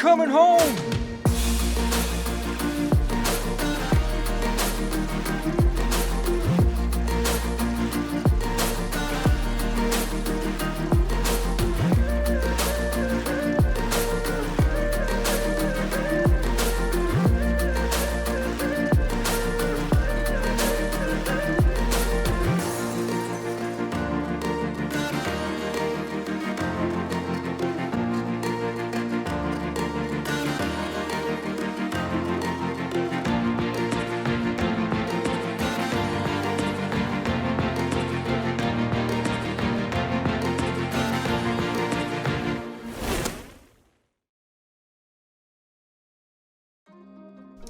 coming home!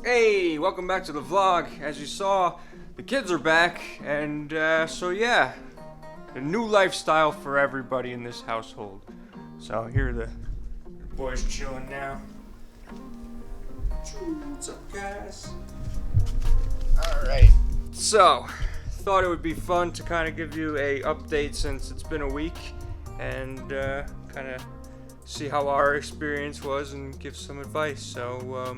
Hey, welcome back to the vlog. As you saw, the kids are back, and so yeah, a new lifestyle for everybody in this household. So here are the boys chilling now. What's up, guys? Alright, so thought it would be fun to kind of give you a update since it's been a week, and kind of see how our experience was and give some advice. So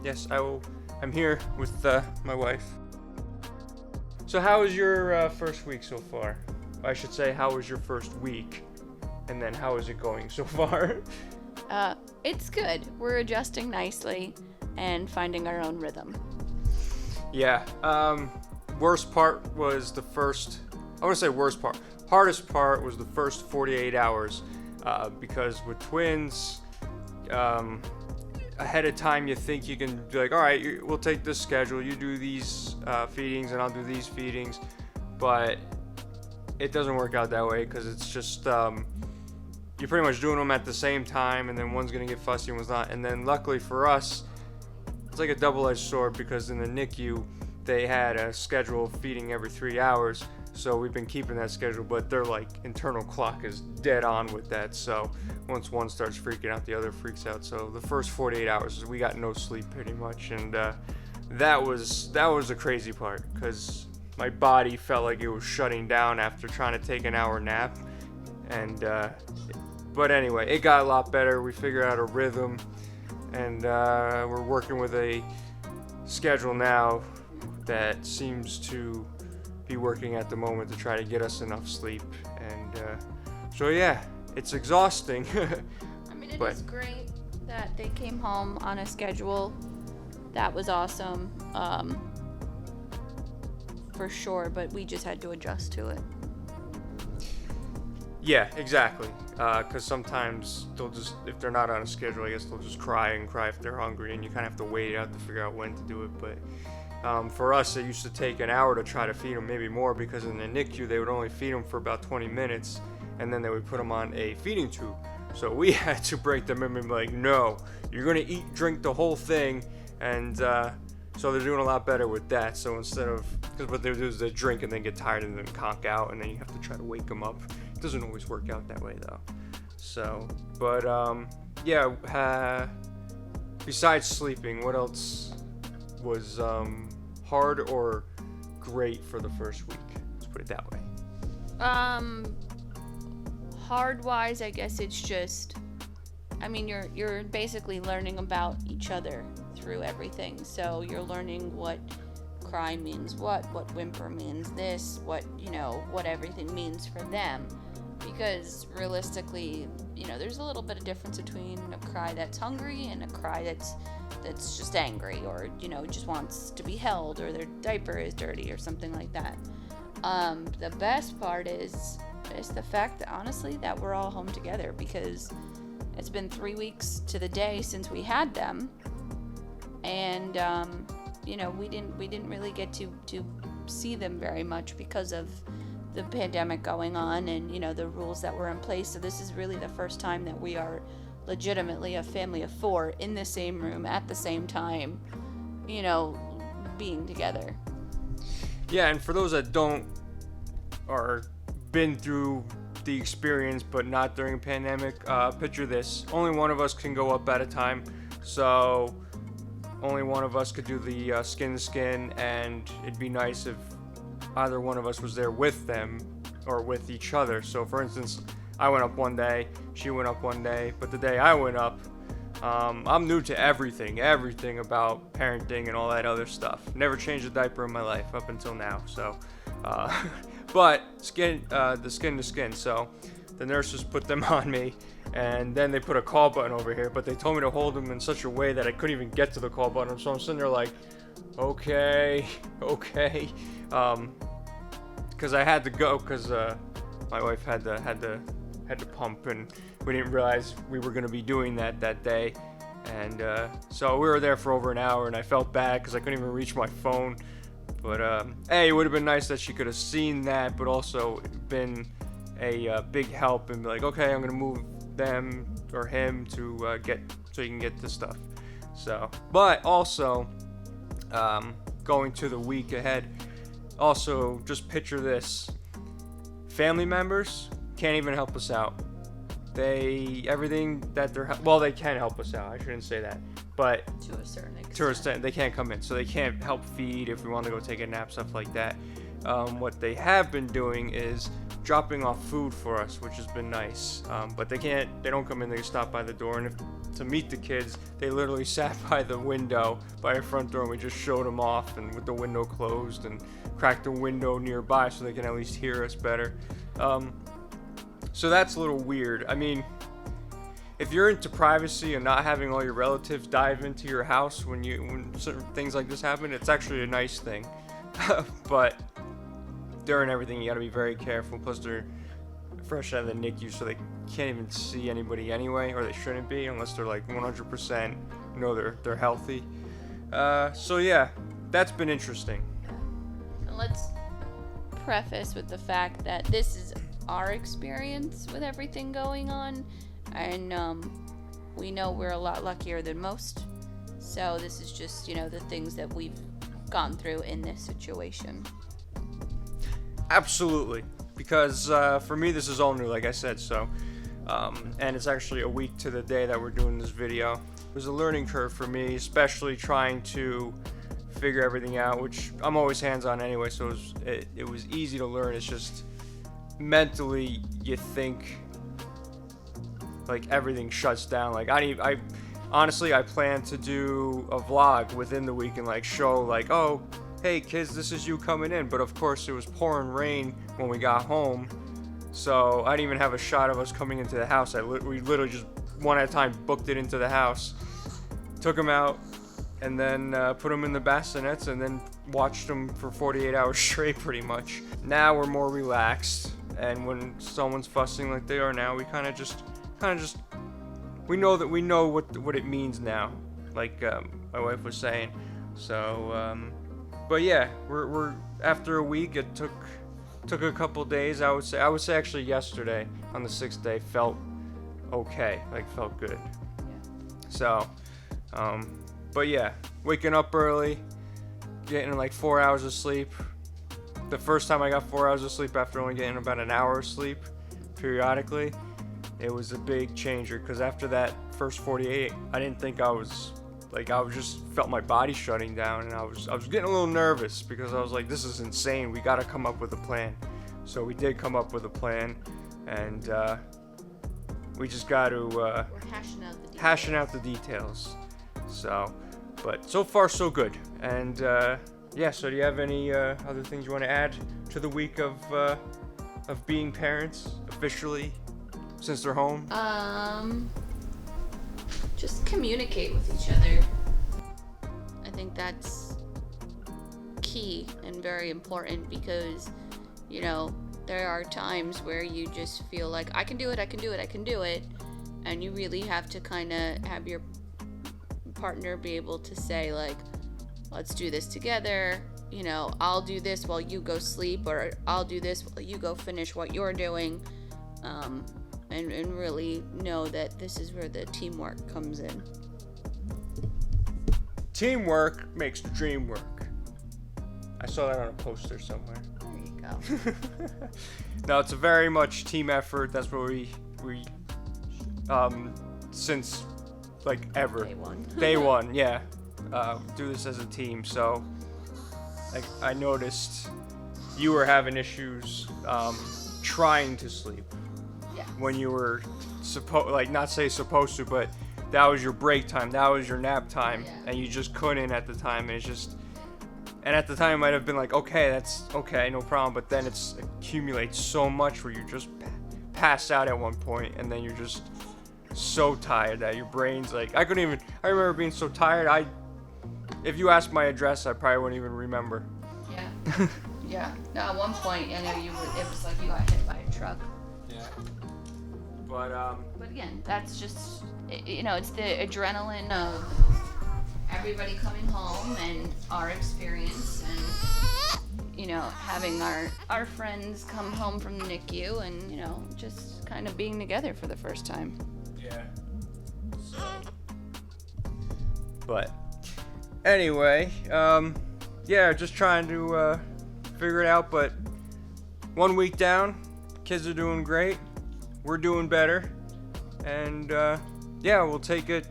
yes, I'm here with my wife. So how was your first week so far? I should say, how was your first week? And then how is it going so far? It's good. We're adjusting nicely and finding our own rhythm. Yeah, worst part was the first, I want to say worst part. Hardest part was the first 48 hours because with twins, ahead of time you think you can be like, all right, we'll take this schedule, you do these feedings and I'll do these feedings, but it doesn't work out that way because it's just you're pretty much doing them at the same time, and then one's gonna get fussy and one's not. And then luckily for us, it's like a double-edged sword because in the Nicu they had a schedule of feeding every 3 hours, so we've been keeping that schedule, but their like internal clock is dead on with that. So once one starts freaking out, the other freaks out. So the first 48 hours we got no sleep pretty much, and that was the crazy part because my body felt like it was shutting down after trying to take an hour nap. And but anyway, it got a lot better. We figured out a rhythm, and we're working with a schedule now that seems to be working at the moment to try to get us enough sleep. And so yeah, it's exhausting. I mean, it is great that they came home on a schedule. That was awesome, for sure, but we just had to adjust to it. Yeah, exactly. Because sometimes they'll just, if they're not on a schedule, I guess they'll just cry if they're hungry, and you kind of have to wait it out to figure out when to do it. But for us, it used to take an hour to try to feed them, maybe more, because in the NICU they would only feed them for about 20 minutes, and then they would put them on a feeding tube. So we had to break them in and be like, no, you're gonna eat, drink the whole thing, and so they're doing a lot better with that. So instead of, because what they do is they drink and then get tired and then conk out, and then you have to try to wake them up. It doesn't always work out that way though. So, but yeah, besides sleeping, what else was hard or great for the first week? Let's put it that way. Hard wise, I guess it's just, I mean, you're basically learning about each other through everything. So you're learning what cry means, what whimper means, this, what everything means for them. Because realistically, there's a little bit of difference between a cry that's hungry and a cry that's just angry, or just wants to be held, or their diaper is dirty or something like that. The best part is the fact that honestly that we're all home together, because it's been 3 weeks to the day since we had them, and we didn't really get to see them very much because of the pandemic going on and the rules that were in place. So this is really the first time that we are legitimately a family of 4 in the same room at the same time, being together. Yeah, and for those that don't or been through the experience but not during a pandemic, picture this: only one of us can go up at a time, so only one of us could do the skin to skin, and it'd be nice if either one of us was there with them or with each other. So for instance, I went up one day, she went up one day, but the day I went up, I'm new to everything about parenting and all that other stuff. Never changed a diaper in my life up until now. So, but the skin to skin. So the nurses put them on me, and then they put a call button over here. But they told me to hold them in such a way that I couldn't even get to the call button. So I'm sitting there like, okay, because I had to go because my wife had to pump, and we didn't realize we were going to be doing that day. And so we were there for over an hour, and I felt bad because I couldn't even reach my phone. But hey, it would have been nice that she could have seen that, but also been a big help and be like, okay, I'm going to move them or him to get so you can get this stuff. So, but also going to the week ahead, also just picture this: family members can't even help us out. They they can help us out. I shouldn't say that, but to a certain extent, they can't come in, so they can't help feed if we want to go take a nap, stuff like that. What they have been doing is dropping off food for us, which has been nice. But they don't come in. They stop by the door, and to meet the kids, they literally sat by the window, by our front door, and we just showed them off, and with the window closed, and cracked a window nearby so they can at least hear us better. So that's a little weird. I mean, if you're into privacy and not having all your relatives dive into your house when certain things like this happen, it's actually a nice thing. But during everything, you gotta be very careful. Plus, they're fresh out of the Nicu, so they can't even see anybody anyway, or they shouldn't be, unless they're like 100% they're healthy. So yeah, that's been interesting. Let's preface with the fact that this is our experience with everything going on, and we know we're a lot luckier than most, so this is just the things that we've gone through in this situation. Absolutely, because for me this is all new, like I said. So and it's actually a week to the day that we're doing this video. It was a learning curve for me, especially trying to figure everything out, which I'm always hands-on anyway, so it was easy to learn. It's just mentally you think like everything shuts down. Like I honestly plan to do a vlog within the week and like show like, oh hey kids, this is you coming in, but of course it was pouring rain when we got home, so I didn't even have a shot of us coming into the house. We literally just one at a time booked it into the house, took them out, and then put them in the bassinets, and then watched them for 48 hours straight pretty much. Now we're more relaxed, and when someone's fussing like they are now, we kind of just we know what it means now, like my wife was saying. So but yeah, we're after a week. It took a couple days. I would say actually yesterday on the 6th day felt okay, like felt good. Yeah. So but yeah, waking up early, getting like 4 hours of sleep. The first time I got 4 hours of sleep after only getting about an hour of sleep periodically, it was a big changer, because after that first 48, I didn't think I just felt my body shutting down, and I was getting a little nervous because I was like, this is insane. We got to come up with a plan. So we did come up with a plan, and we just got to we're hashing out the details. So, but so far so good. And yeah, so do you have any other things you want to add to the week of being parents officially since they're home? Just communicate with each other. I think that's key and very important, because there are times where you just feel like I can do it, and you really have to kind of have your partner be able to say like, let's do this together. I'll do this while you go sleep, or I'll do this while you go finish what you're doing, and really know that this is where the teamwork comes in. Teamwork makes the dream work. I saw that on a poster somewhere. There you go. No, it's a very much team effort. That's what we since like ever. Day one, yeah. Do this as a team. So I noticed you were having issues trying to sleep. Yeah. When you were supposed to, but that was your break time, that was your nap time, Yeah. and you just couldn't at the time. And it's just, and at the time it might have been like, okay, that's okay, no problem. But then it's accumulates so much where you just pass out at one point, and then you're just so tired that your brain's like, I remember being so tired. If you asked my address, I probably wouldn't even remember. Yeah. Yeah. No, at one point, I know it was like you got hit by a truck. Yeah. But But again, that's just, it's the adrenaline of everybody coming home and our experience and, having our friends come home from the NICU and, just kind of being together for the first time. yeah. So. But anyway, yeah, just trying to figure it out. But 1 week down, kids are doing great. We're doing better, and yeah, we'll take it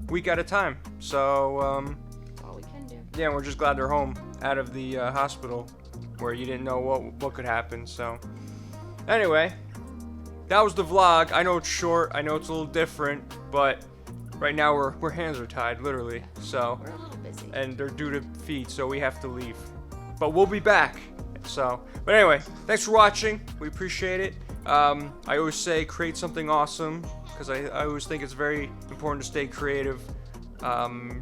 week at a time. So That's all we can do. yeah, we're just glad they're home, out of the hospital, where you didn't know what could happen. So anyway, that was the vlog. I know it's short. I know it's a little different, but right now we're hands are tied, literally. So We're a little busy. and they're due to feed, so we have to leave. But we'll be back. So, but anyway, thanks for watching. We appreciate it. I always say create something awesome, because I always think it's very important to stay creative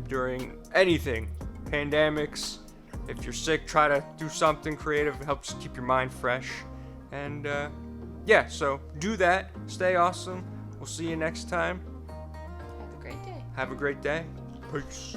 during anything. Pandemics. If you're sick, try to do something creative. It helps keep your mind fresh. And yeah, so do that. Stay awesome. We'll see you next time. Have a great day. Have a great day. Peace.